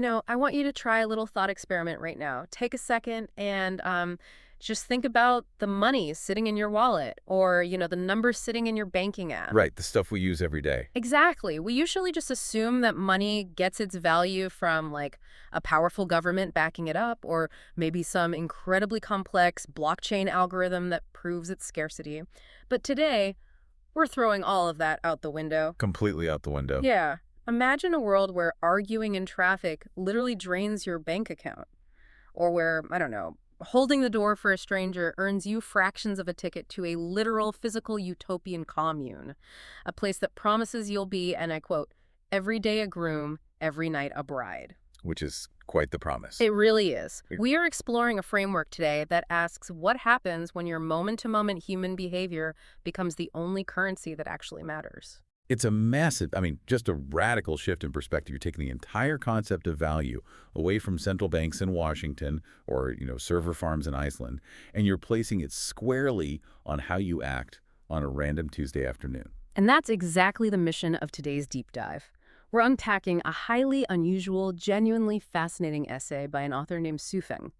I want you to try a little thought experiment right now. Take a second and just think about the money sitting in your wallet or, the numbers sitting in your banking app. Right, the stuff we use every day. Exactly. We usually just assume that money gets its value from like a powerful government backing it up or maybe some incredibly complex blockchain algorithm that proves its scarcity. But today, we're throwing all of that out the window. Completely out the window. Yeah. Imagine a world where arguing in traffic literally drains your bank account, or where, I don't know, holding the door for a stranger earns you fractions of a ticket to a literal physical utopian commune, a place that promises you'll be, and I quote, every day a groom, every night a bride. Which is quite the promise. It really is. We are exploring a framework today that asks what happens when your moment-to-moment human behavior becomes the only currency that actually matters. It's a massive, just a radical shift in perspective. You're taking the entire concept of value away from central banks in Washington or, server farms in Iceland, and you're placing it squarely on how you act on a random Tuesday afternoon. And that's exactly the mission of today's deep dive. We're unpacking a highly unusual, genuinely fascinating essay by an author named Xuefeng.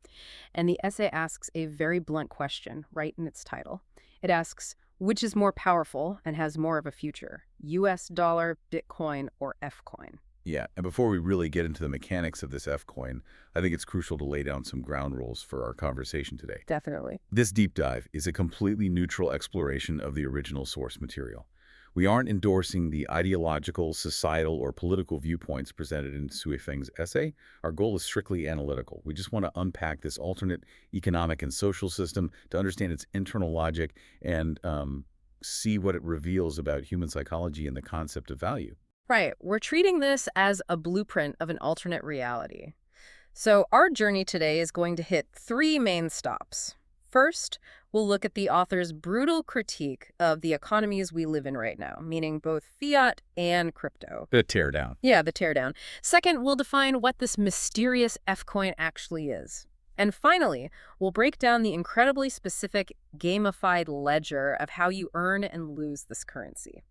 And the essay asks a very blunt question right in its title. It asks, which is more powerful and has more of a future, US dollar, Bitcoin, or F coin? Yeah, and before we really get into the mechanics of this F coin, I think it's crucial to lay down some ground rules for our conversation today. Definitely. This deep dive is a completely neutral exploration of the original source material. We aren't endorsing the ideological, societal, or political viewpoints presented in Xuefeng's essay. Our goal is strictly analytical. We just want to unpack this alternate economic and social system to understand its internal logic and see what it reveals about human psychology and the concept of value. Right. We're treating this as a blueprint of an alternate reality. So our journey today is going to hit three main stops. First, we'll look at the author's brutal critique of the economies we live in right now, meaning both fiat and crypto. The teardown. Yeah, the teardown. Second, we'll define what this mysterious F-coin actually is. And finally, we'll break down the incredibly specific gamified ledger of how you earn and lose this currency.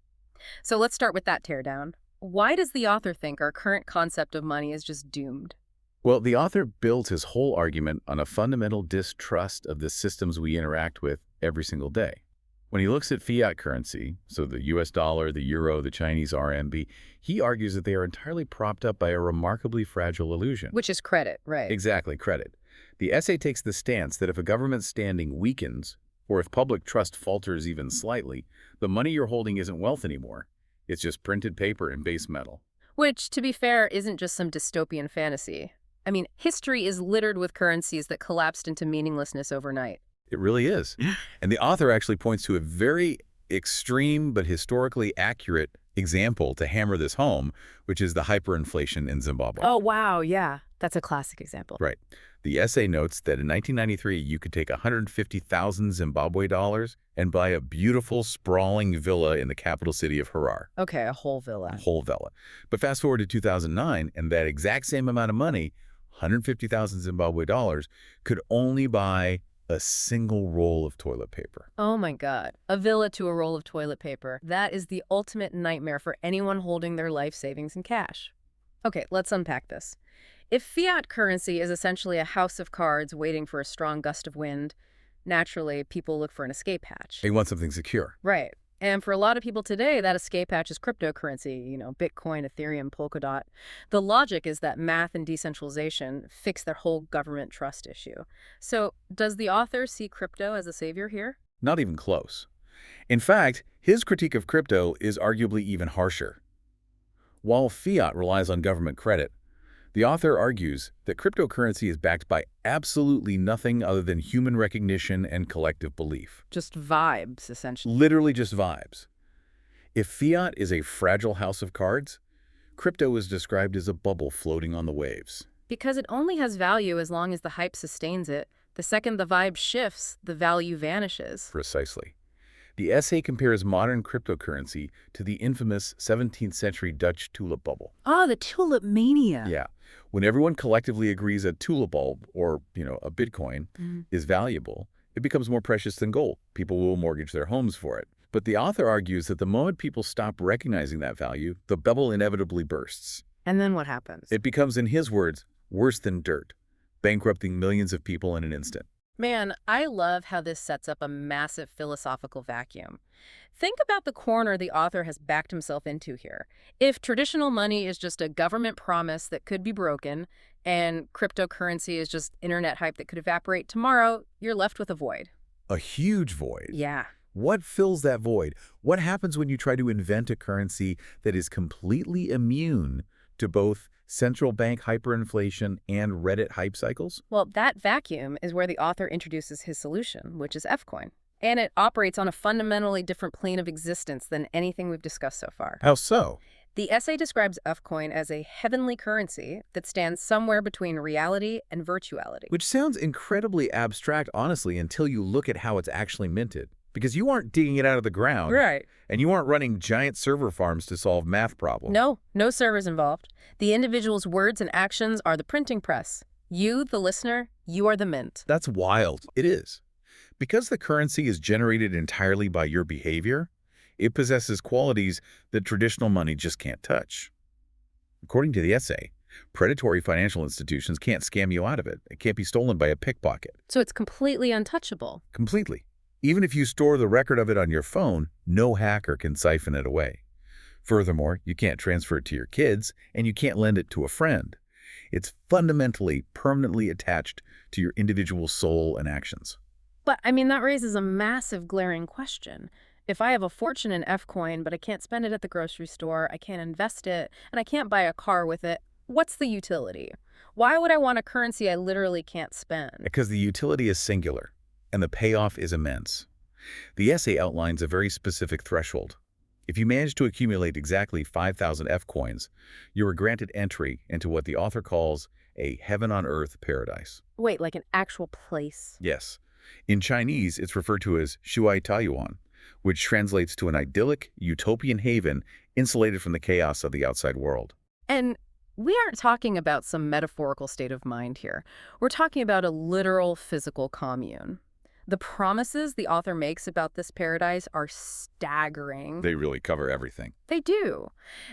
So let's start with that teardown. Why does the author think our current concept of money is just doomed? Well, the author builds his whole argument on a fundamental distrust of the systems we interact with every single day. When he looks at fiat currency, so the US dollar, the euro, the Chinese RMB, he argues that they are entirely propped up by a remarkably fragile illusion. Which is credit, right? Exactly, credit. The essay takes the stance that if a government's standing weakens, or if public trust falters even slightly, the money you're holding isn't wealth anymore. It's just printed paper and base metal. Which, to be fair, isn't just some dystopian fantasy. History is littered with currencies that collapsed into meaninglessness overnight. It really is. And the author actually points to a very extreme but historically accurate example to hammer this home, which is the hyperinflation in Zimbabwe. Oh, wow, yeah. That's a classic example. Right. The essay notes that in 1993, you could take 150,000 Zimbabwe dollars and buy a beautiful, sprawling villa in the capital city of Harare. Okay, a whole villa. A whole villa. But fast forward to 2009, and that exact same amount of money, 150,000 Zimbabwe dollars, could only buy a single roll of toilet paper. Oh my God. A villa to a roll of toilet paper. That is the ultimate nightmare for anyone holding their life savings in cash. Okay, let's unpack this. If fiat currency is essentially a house of cards waiting for a strong gust of wind, naturally, people look for an escape hatch. They want something secure. Right. And for a lot of people today, that escape hatch is cryptocurrency, Bitcoin, Ethereum, Polkadot. The logic is that math and decentralization fix their whole government trust issue. So does the author see crypto as a savior here? Not even close. In fact, his critique of crypto is arguably even harsher. While fiat relies on government credit, the author argues that cryptocurrency is backed by absolutely nothing other than human recognition and collective belief. Just vibes, essentially. Literally just vibes. If fiat is a fragile house of cards, crypto is described as a bubble floating on the waves. Because it only has value as long as the hype sustains it. The second the vibe shifts, the value vanishes. Precisely. The essay compares modern cryptocurrency to the infamous 17th century Dutch tulip bubble. Ah, the tulip mania. Yeah. When everyone collectively agrees a tulip bulb, or, a Bitcoin, is valuable, it becomes more precious than gold. People will mortgage their homes for it. But the author argues that the moment people stop recognizing that value, the bubble inevitably bursts. And then what happens? It becomes, in his words, worse than dirt, bankrupting millions of people in an instant. Man, I love how this sets up a massive philosophical vacuum. Think about the corner the author has backed himself into here. If traditional money is just a government promise that could be broken, and cryptocurrency is just internet hype that could evaporate tomorrow, you're left with a void. A huge void. Yeah. What fills that void? What happens when you try to invent a currency that is completely immune to both central bank hyperinflation and Reddit hype cycles? Well, that vacuum is where the author introduces his solution, which is Fcoin. And it operates on a fundamentally different plane of existence than anything we've discussed so far. How so? The essay describes Fcoin as a heavenly currency that stands somewhere between reality and virtuality. Which sounds incredibly abstract, honestly, until you look at how it's actually minted. Because you aren't digging it out of the ground. Right. And you aren't running giant server farms to solve math problems. No servers involved. The individual's words and actions are the printing press. You, the listener, you are the mint. That's wild. It is. Because the currency is generated entirely by your behavior, it possesses qualities that traditional money just can't touch. According to the essay, predatory financial institutions can't scam you out of it. It can't be stolen by a pickpocket. So it's completely untouchable. Completely. Even if you store the record of it on your phone, no hacker can siphon it away. Furthermore, you can't transfer it to your kids, and you can't lend it to a friend. It's fundamentally, permanently attached to your individual soul and actions. But, I mean, that raises a massive glaring question. If I have a fortune in Fcoin, but I can't spend it at the grocery store, I can't invest it, and I can't buy a car with it, what's the utility? Why would I want a currency I literally can't spend? Because the utility is singular, and the payoff is immense. The essay outlines a very specific threshold. If you manage to accumulate exactly 5,000 Fcoins, you are granted entry into what the author calls a heaven-on-earth paradise. Wait, like an actual place? Yes. In Chinese, it's referred to as Shuai Taiyuan, which translates to an idyllic, utopian haven insulated from the chaos of the outside world. And we aren't talking about some metaphorical state of mind here. We're talking about a literal physical commune. The promises the author makes about this paradise are staggering. They really cover everything. They do.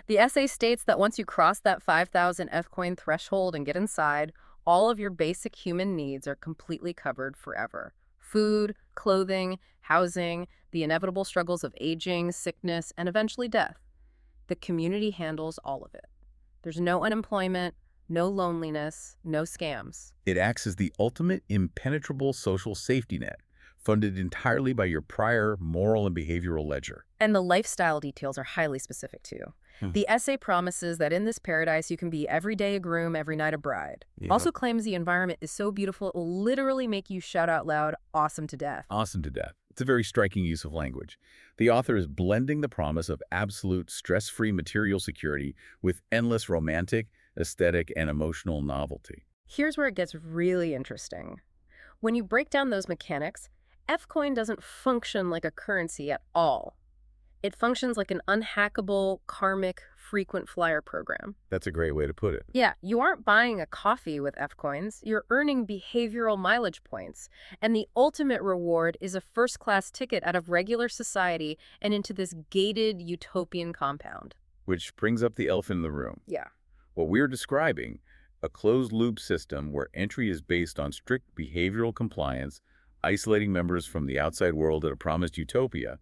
The essay states that once you cross that 5,000 Fcoin threshold and get inside, all of your basic human needs are completely covered forever. Food, clothing, housing, the inevitable struggles of aging, sickness, and eventually death. The community handles all of it. There's no unemployment, no loneliness, no scams. It acts as the ultimate impenetrable social safety net, funded entirely by your prior moral and behavioral ledger. And the lifestyle details are highly specific, too. The essay promises that in this paradise you can be every day a groom, every night a bride. Also claims the environment is so beautiful it will literally make you shout out loud, awesome to death. Awesome to death. It's a very striking use of language. The author is blending the promise of absolute stress-free material security with endless romantic, aesthetic, and emotional novelty. Here's where it gets really interesting. When you break down those mechanics, Fcoin doesn't function like a currency at all. It functions like an unhackable, karmic, frequent flyer program. That's a great way to put it. Yeah, you aren't buying a coffee with Fcoins, you're earning behavioral mileage points. And the ultimate reward is a first-class ticket out of regular society and into this gated utopian compound. Which brings up the elephant in the room. Yeah. What we're describing, a closed-loop system where entry is based on strict behavioral compliance, isolating members from the outside world at a promised utopia,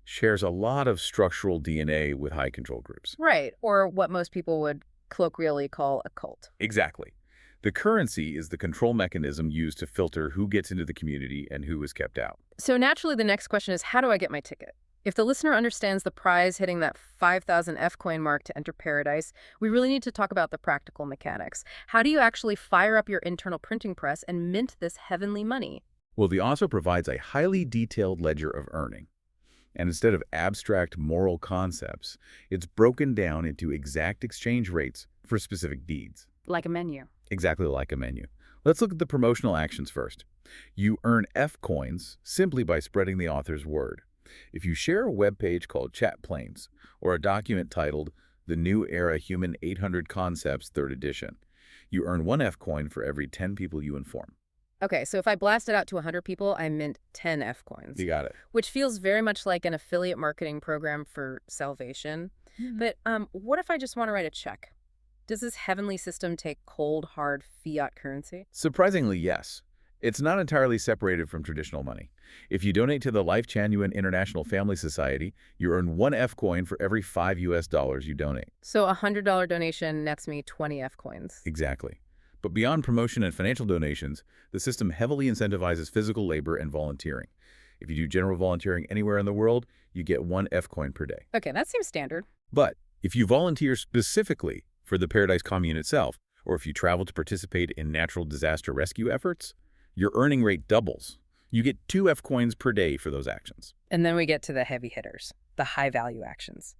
shares a lot of structural DNA with high control groups. Right, or what most people would colloquially call a cult. Exactly. The currency is the control mechanism used to filter who gets into the community and who is kept out. So naturally, the next question is, how do I get my ticket? If the listener understands the prize hitting that 5,000 Fcoin mark to enter paradise, we really need to talk about the practical mechanics. How do you actually fire up your internal printing press and mint this heavenly money? Well, the author provides a highly detailed ledger of earning. And instead of abstract moral concepts, it's broken down into exact exchange rates for specific deeds. Like a menu. Exactly like a menu. Let's look at the promotional actions first. You earn Fcoins simply by spreading the author's word. If you share a web page called Chat Planes or a document titled The New Era Human 800 Concepts 3rd Edition, you earn 1 Fcoin for every 10 people you inform. Okay, so if I blast it out to 100 people, I mint 10 Fcoins. You got it. Which feels very much like an affiliate marketing program for salvation. But what if I just want to write a check? Does this heavenly system take cold, hard fiat currency? Surprisingly, yes. It's not entirely separated from traditional money. If you donate to the Life Genuine International Family Society, you earn 1 F coin for every 5 US dollars you donate. So a $100 donation nets me 20 F coins. Exactly. But beyond promotion and financial donations, the system heavily incentivizes physical labor and volunteering. If you do general volunteering anywhere in the world, you get 1 F coin per day. Okay, that seems standard. But if you volunteer specifically for the Paradise Commune itself, or if you travel to participate in natural disaster rescue efforts, your earning rate doubles. You get 2 F coins per day for those actions. And then we get to the heavy hitters, the high-value actions.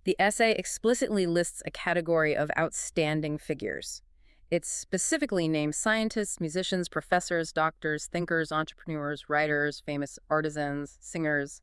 The essay explicitly lists a category of outstanding figures. It specifically names scientists, musicians, professors, doctors, thinkers, entrepreneurs, writers, famous artisans, singers,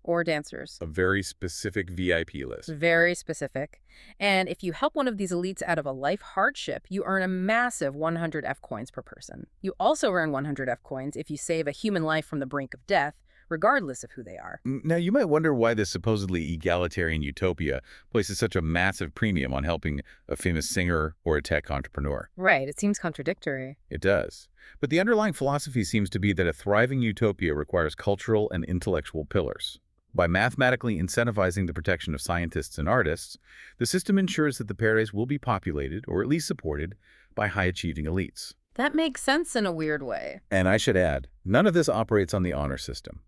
or dancers. A very specific VIP list. Very specific. And if you help one of these elites out of a life hardship, you earn a massive 100 F coins per person. You also earn 100 F coins if you save a human life from the brink of death, regardless of who they are. Now, you might wonder why this supposedly egalitarian utopia places such a massive premium on helping a famous singer or a tech entrepreneur. Right, it seems contradictory. It does. But the underlying philosophy seems to be that a thriving utopia requires cultural and intellectual pillars. By mathematically incentivizing the protection of scientists and artists, the system ensures that the paradise will be populated, or at least supported, by high-achieving elites. That makes sense in a weird way. And I should add, none of this operates on the honor system.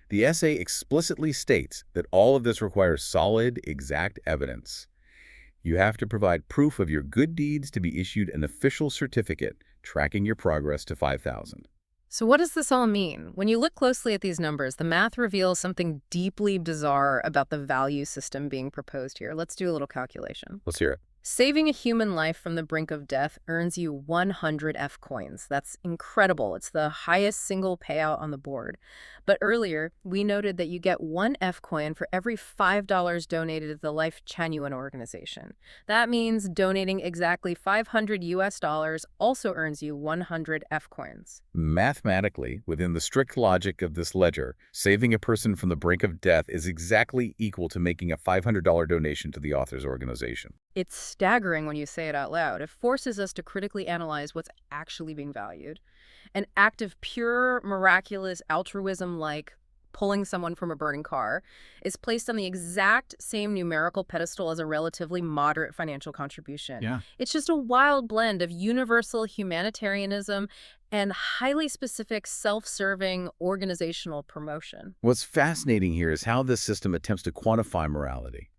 The essay explicitly states that all of this requires solid, exact evidence. You have to provide proof of your good deeds to be issued an official certificate tracking your progress to 5,000. So what does this all mean? When you look closely at these numbers, the math reveals something deeply bizarre about the value system being proposed here. Let's do a little calculation. Let's hear it. Saving a human life from the brink of death earns you 100 F coins. That's incredible. It's the highest single payout on the board. But earlier, we noted that you get 1 F coin for every $5 donated to the Life Genuine organization. That means donating exactly 500 US dollars also earns you 100 F coins. Mathematically, within the strict logic of this ledger, saving a person from the brink of death is exactly equal to making a $500 donation to the author's organization. It's staggering when you say it out loud. It forces us to critically analyze what's actually being valued. An act of pure, miraculous altruism like pulling someone from a burning car is placed on the exact same numerical pedestal as a relatively moderate financial contribution. Yeah. It's just a wild blend of universal humanitarianism and highly specific self-serving organizational promotion. What's fascinating here is how this system attempts to quantify morality.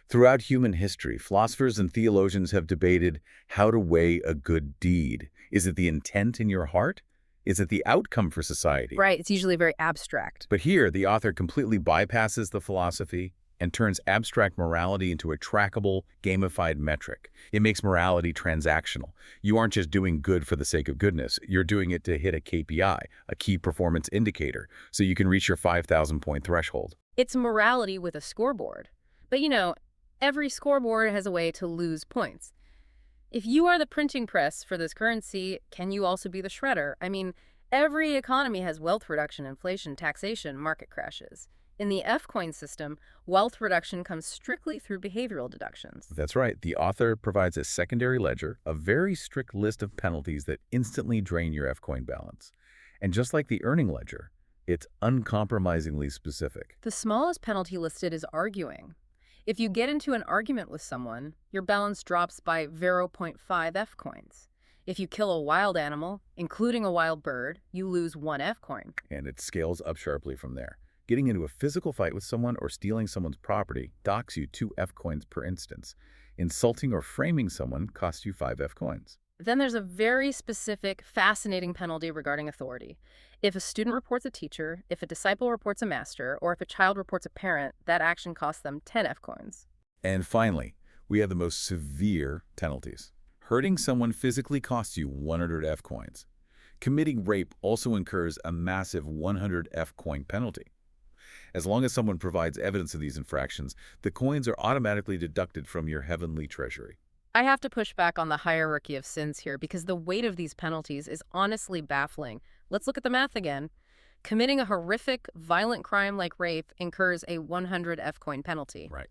Throughout human history, philosophers and theologians have debated how to weigh a good deed. Is it the intent in your heart? Is it the outcome for society? Right, it's usually very abstract. But here, the author completely bypasses the philosophy and turns abstract morality into a trackable, gamified metric. It makes morality transactional. You aren't just doing good for the sake of goodness. You're doing it to hit a KPI, a key performance indicator, so you can reach your 5,000-point threshold. It's morality with a scoreboard. But every scoreboard has a way to lose points. If you are the printing press for this currency, can you also be the shredder? I mean, every economy has wealth reduction, inflation, taxation, market crashes. In the F-coin system, wealth reduction comes strictly through behavioral deductions. That's right. The author provides a secondary ledger, a very strict list of penalties that instantly drain your F-coin balance. And just like the earning ledger, it's uncompromisingly specific. The smallest penalty listed is arguing. If you get into an argument with someone, your balance drops by 0.5 F coins. If you kill a wild animal, including a wild bird, you lose 1 F coin. And it scales up sharply from there. Getting into a physical fight with someone or stealing someone's property docks you 2 F coins per instance. Insulting or framing someone costs you 5 F coins. Then there's a very specific, fascinating penalty regarding authority. If a student reports a teacher, if a disciple reports a master, or if a child reports a parent, that action costs them 10 F coins. And finally, we have the most severe penalties. Hurting someone physically costs you 100 F coins. Committing rape also incurs a massive 100 F coin penalty. As long as someone provides evidence of these infractions, the coins are automatically deducted from your heavenly treasury. I have to push back on the hierarchy of sins here because the weight of these penalties is honestly baffling. Let's look at the math again. Committing a horrific, violent crime like rape incurs a 100 F coin penalty. Right.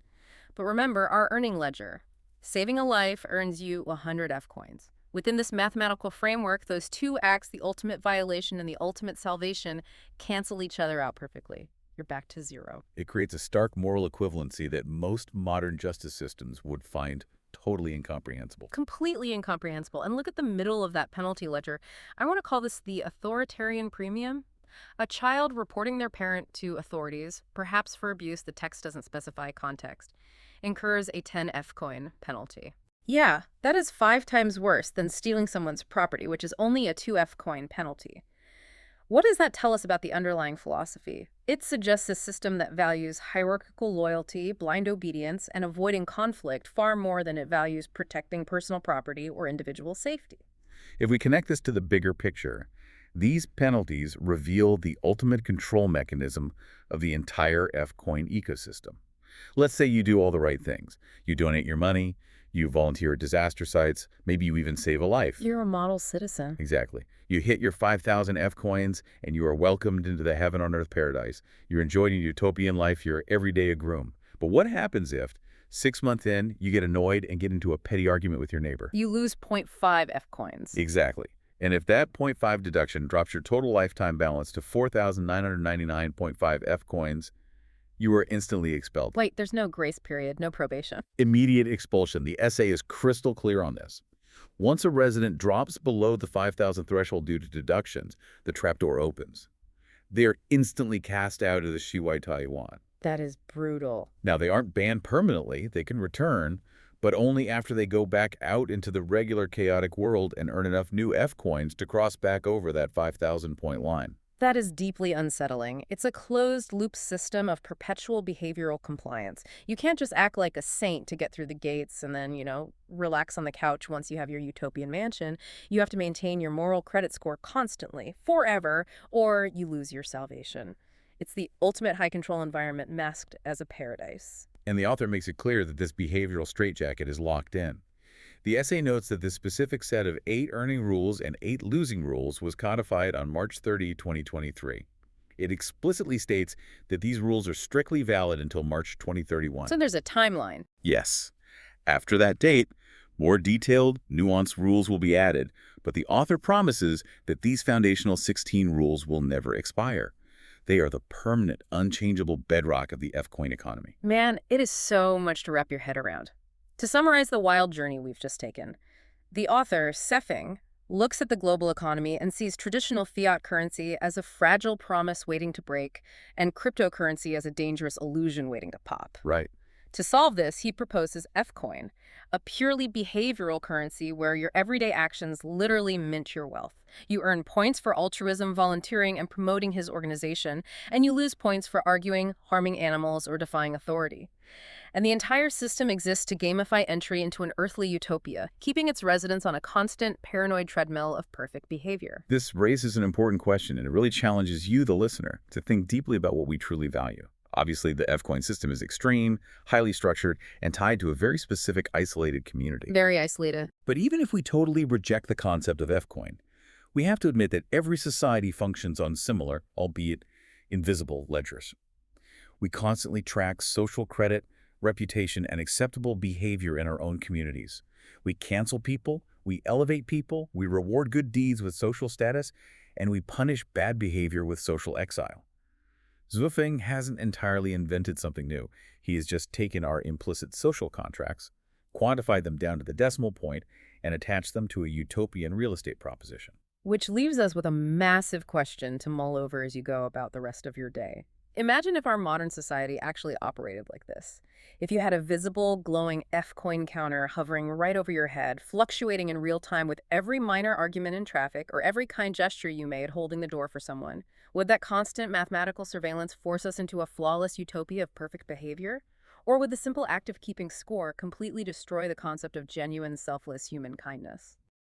But remember our earning ledger. Saving a life earns you 100 F coins. Within this mathematical framework, those two acts, the ultimate violation and the ultimate salvation, cancel each other out perfectly. You're back to zero. It creates a stark moral equivalency that most modern justice systems would find totally incomprehensible. Completely incomprehensible. And look at the middle of that penalty ledger. I want to call this the authoritarian premium. A child reporting their parent to authorities, perhaps for abuse, the text doesn't specify context, incurs a 10 F coin penalty. Yeah, that is 5 times worse than stealing someone's property, which is only a 2 F coin penalty. What does that tell us about the underlying philosophy? It suggests a system that values hierarchical loyalty, blind obedience, and avoiding conflict far more than it values protecting personal property or individual safety. If we connect this to the bigger picture, these penalties reveal the ultimate control mechanism of the entire F-coin ecosystem. Let's say you do all the right things. You donate your money, you volunteer at disaster sites, maybe you even save a life. You're a model citizen. Exactly. You hit your 5,000 F-coins and you are welcomed into the heaven on earth paradise. You're enjoying a utopian life. You're every day a groom. But what happens if 6 months in, you get annoyed and get into a petty argument with your neighbor? You lose zero point 0.5 F coins. Exactly. And if that 0.5 deduction drops your total lifetime balance to 4,999.5 F coins, you are instantly expelled. Wait, there's no grace period, no probation. Immediate expulsion. The essay is crystal clear on this. Once a resident drops below the 5,000 threshold due to deductions, the trapdoor opens. They are instantly cast out of the Shiwai Taiwan. That is brutal. Now, they aren't banned permanently. They can return, but only after they go back out into the regular chaotic world and earn enough new F coins to cross back over that 5,000 point line. That is deeply unsettling. It's a closed-loop system of perpetual behavioral compliance. You can't just act like a saint to get through the gates and then, relax on the couch once you have your utopian mansion. You have to maintain your moral credit score constantly, forever, or you lose your salvation. It's the ultimate high-control environment masked as a paradise. And the author makes it clear that this behavioral straitjacket is locked in. The essay notes that this specific set of 8 earning rules and 8 losing rules was codified on March 30, 2023. It explicitly states that these rules are strictly valid until March 2031. So there's a timeline. Yes. After that date, more detailed, nuanced rules will be added, but the author promises that these foundational 16 rules will never expire. They are the permanent, unchangeable bedrock of the F-coin economy. Man, it is so much to wrap your head around. To summarize the wild journey we've just taken, the author, Xuefeng, looks at the global economy and sees traditional fiat currency as a fragile promise waiting to break and cryptocurrency as a dangerous illusion waiting to pop. Right. To solve this, he proposes F-coin, a purely behavioral currency where your everyday actions literally mint your wealth. You earn points for altruism, volunteering, and promoting his organization, and you lose points for arguing, harming animals, or defying authority. And the entire system exists to gamify entry into an earthly utopia, keeping its residents on a constant, paranoid treadmill of perfect behavior. This raises an important question, and it really challenges you, the listener, to think deeply about what we truly value. Obviously, the F-coin system is extreme, highly structured, and tied to a very specific isolated community. Very isolated. But even if we totally reject the concept of F-coin, we have to admit that every society functions on similar, albeit invisible, ledgers. We constantly track social credit, reputation, and acceptable behavior in our own communities. We cancel people, we elevate people, we reward good deeds with social status, and we punish bad behavior with social exile. Xuefeng hasn't entirely invented something new. He has just taken our implicit social contracts, quantified them down to the decimal point, and attached them to a utopian real estate proposition. Which leaves us with a massive question to mull over as you go about the rest of your day. Imagine if our modern society actually operated like this. If you had a visible, glowing F-coin counter hovering right over your head, fluctuating in real time with every minor argument in traffic or every kind gesture you made holding the door for someone, would that constant mathematical surveillance force us into a flawless utopia of perfect behavior? Or would the simple act of keeping score completely destroy the concept of genuine, selfless human kindness?